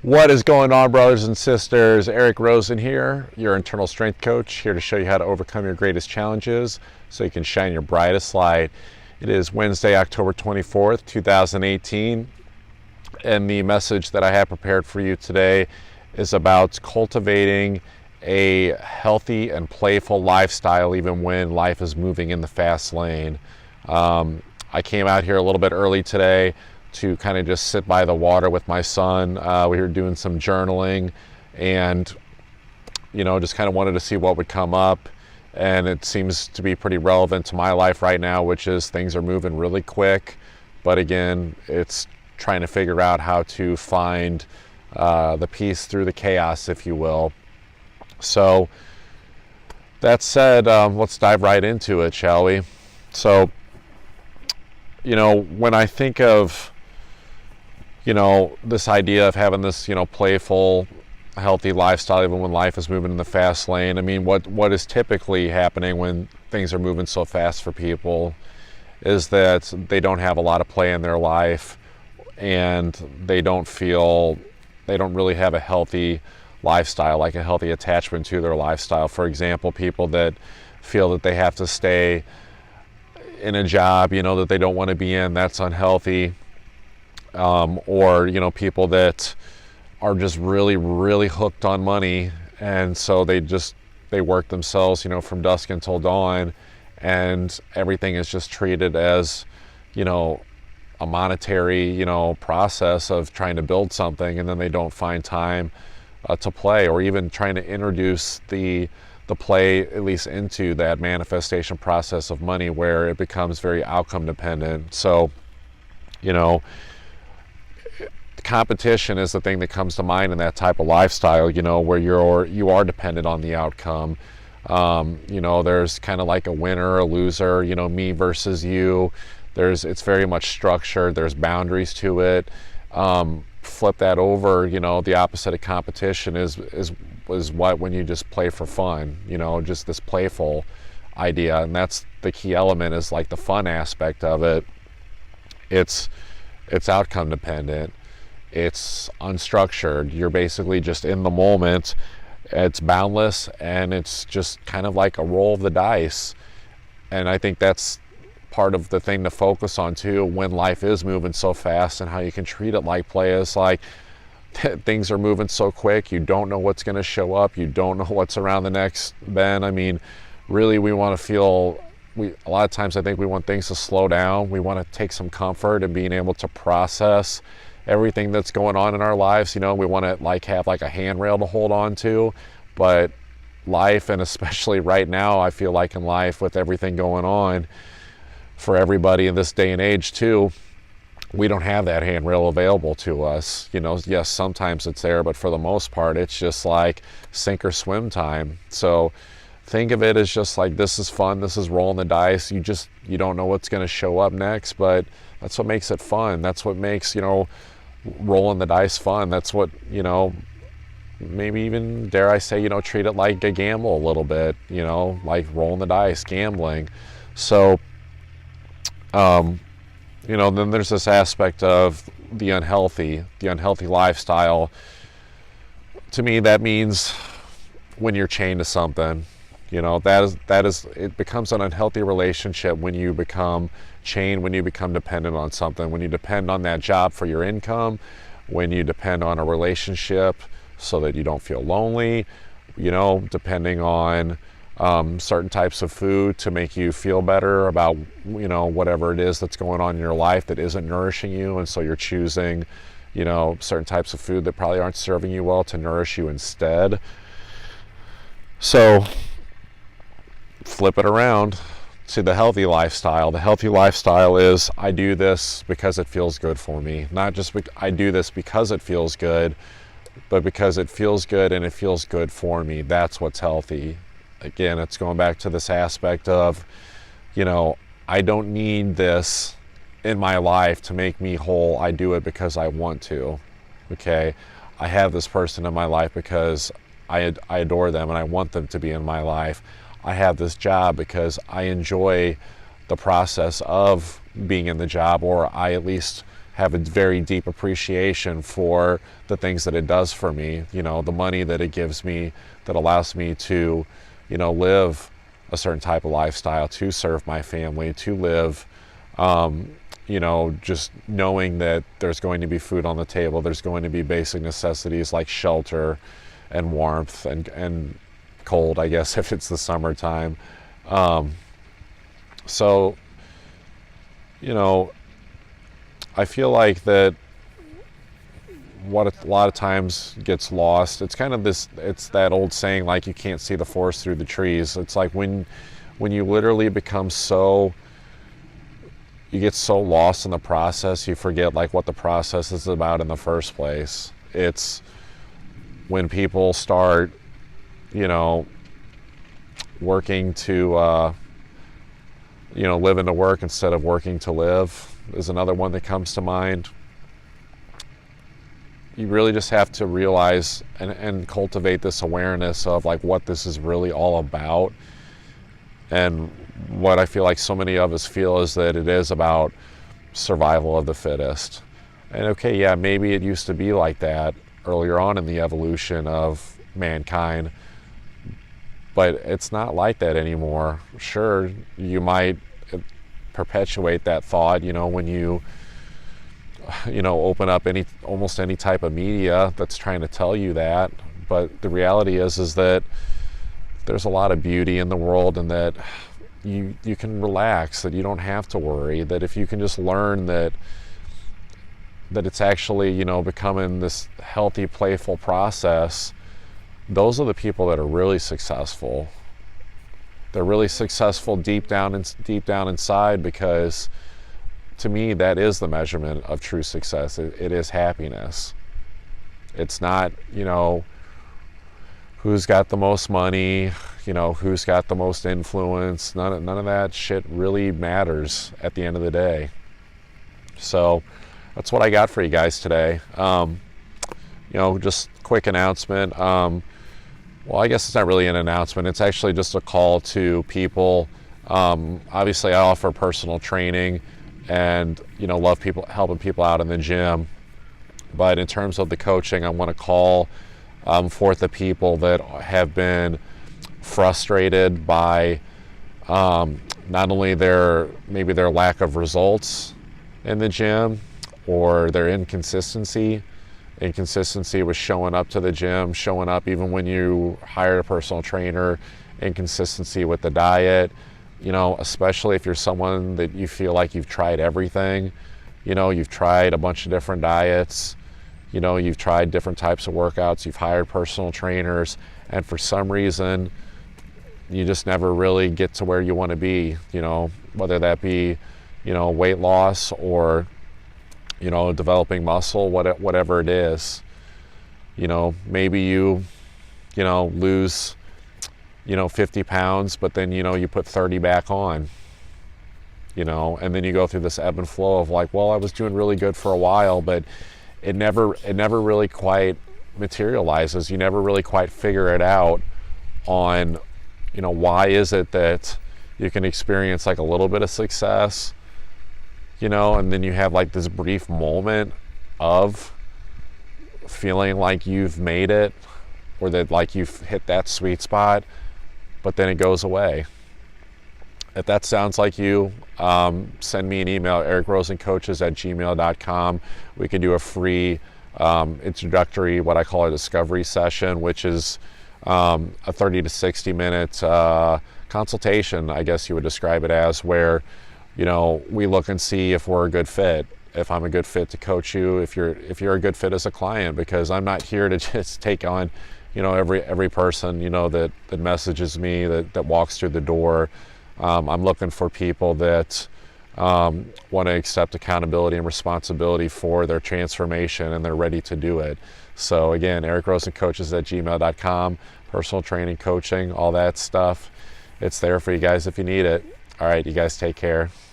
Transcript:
What is going on, brothers and sisters? Eric Rosen here, your internal strength coach, here to show you how to overcome your greatest challenges so you can shine your brightest light. It is Wednesday, October 24th, 2018, and the message that I have prepared for you today is about cultivating a healthy and playful lifestyle even when life is moving in the fast lane. I came out here a little bit early today to kind of just sit by the water with my son. We were doing some journaling and, just kind of wanted to see what would come up. And it seems to be pretty relevant to my life right now, which is things are moving really quick. But again, it's trying to figure out how to find the peace through the chaos, if you will. So that said, let's dive right into it, shall we? So, when I think of this idea of having this, playful, healthy lifestyle, even when life is moving in the fast lane. I mean, what is typically happening when things are moving so fast for people is that they don't have a lot of play in their life, and they don't really have a healthy lifestyle, like a healthy attachment to their lifestyle. For example, people that feel that they have to stay in a job, that they don't want to be in, that's unhealthy. Or people that are just really, really hooked on money, and so they work themselves, from dusk until dawn, and everything is just treated as, a monetary, process of trying to build something, and then they don't find time to play, or even trying to introduce the play at least into that manifestation process of money, where it becomes very outcome dependent. So, competition is the thing that comes to mind in that type of lifestyle, where you are dependent on the outcome. There's kind of like a winner or a loser, me versus you. It's very much structured. There's boundaries to it. Flip that over, the opposite of competition is when you just play for fun, just this playful idea. And that's the key element, is like the fun aspect of it. It's outcome dependent. It's unstructured. You're basically just in the moment. It's boundless, and it's just kind of like a roll of the dice. And I think that's part of the thing to focus on too, when life is moving so fast, and how you can treat it like play. Is like things are moving so quick, you don't know what's going to show up, you don't know what's around the next bend. I mean, really, we want to a lot of times I think we want things to slow down. We want to take some comfort in being able to process everything that's going on in our lives. We want to have a handrail to hold on to, but life, and especially right now, I feel like in life, with everything going on for everybody in this day and age too, we don't have that handrail available to us. Yes, sometimes it's there, but for the most part, it's just like sink or swim time. So think of it as just like, this is fun, this is rolling the dice. You don't know what's going to show up next, but that's what makes it fun. That's what makes, rolling the dice fun. That's what, maybe even, dare I say, treat it like a gamble a little bit, like rolling the dice, gambling. So, then there's this aspect of the unhealthy lifestyle. To me, that means when you're chained to something. It becomes an unhealthy relationship when you become chained, when you become dependent on something, when you depend on that job for your income, when you depend on a relationship so that you don't feel lonely, depending on certain types of food to make you feel better about, whatever it is that's going on in your life that isn't nourishing you. And so you're choosing, certain types of food that probably aren't serving you well to nourish you instead. So flip it around to the healthy lifestyle. The healthy lifestyle is, I do this because it feels good for me. Not just I do this because it feels good, but because it feels good and it feels good for me. That's what's healthy. Again, it's going back to this aspect of, I don't need this in my life to make me whole. I do it because I want to. Okay? I have this person in my life because I adore them and I want them to be in my life. I have this job because I enjoy the process of being in the job, or I at least have a very deep appreciation for the things that it does for me, you know, the money that it gives me that allows me to, you know, live a certain type of lifestyle, to serve my family, to live, you know, just knowing that there's going to be food on the table, there's going to be basic necessities like shelter and warmth and cold, I guess, if it's the summertime. So, you know, I feel like that what a lot of times gets lost, it's kind of this, it's that old saying, like, you can't see the forest through the trees. It's like when you literally become so, you get so lost in the process, you forget like what the process is about in the first place. It's when people start, you know, working to, you know, living to work instead of working to live is another one that comes to mind. You really just have to realize and cultivate this awareness of like what this is really all about. And what I feel like so many of us feel is that it is about survival of the fittest. And okay, yeah, maybe it used to be like that earlier on in the evolution of mankind, but it's not like that anymore. Sure, you might perpetuate that thought, you know, when you know, open up almost any type of media that's trying to tell you that. But the reality is that there's a lot of beauty in the world, and that you can relax, that you don't have to worry, that if you can just learn that it's actually, you know, becoming this healthy, playful process, those are the people that are really successful. They're really successful deep down inside, because to me, that is the measurement of true success. It is happiness. It's not, you know, who's got the most money, you know, who's got the most influence. None of that shit really matters at the end of the day. So that's what I got for you guys today. You know, just quick announcement. Well, I guess it's not really an announcement. It's actually just a call to people. Obviously, I offer personal training, and, you know, love helping people out in the gym. But in terms of the coaching, I want to call forth the people that have been frustrated by not only maybe their lack of results in the gym, or their inconsistency with showing up to the gym, showing up even when you hire a personal trainer, inconsistency with the diet. You know, especially if you're someone that you feel like you've tried everything, you know, you've tried a bunch of different diets, you know, you've tried different types of workouts, you've hired personal trainers, and for some reason, you just never really get to where you want to be, you know, whether that be, you know, weight loss or, you know, developing muscle, whatever it is. You know, maybe you know, lose, you know, 50 pounds, but then, you know, you put 30 back on, you know, and then you go through this ebb and flow of like, well, I was doing really good for a while, but it never really quite materializes. You never really quite figure it out on, you know, why is it that you can experience like a little bit of success, you know, and then you have like this brief moment of feeling like you've made it, or that like you've hit that sweet spot, but then it goes away. If that sounds like you, send me an email, erickrosencoaches@gmail.com. We can do a free introductory, what I call a discovery session, which is a 30 to 60 minute consultation, I guess you would describe it as, where, you know, we look and see if we're a good fit, if I'm a good fit to coach you, if you're a good fit as a client, because I'm not here to just take on, you know, every person, you know, that messages me, that walks through the door. I'm looking for people that want to accept accountability and responsibility for their transformation, and they're ready to do it. So again, erickrosencoaches@gmail.com, personal training, coaching, all that stuff. It's there for you guys if you need it. All right, you guys take care.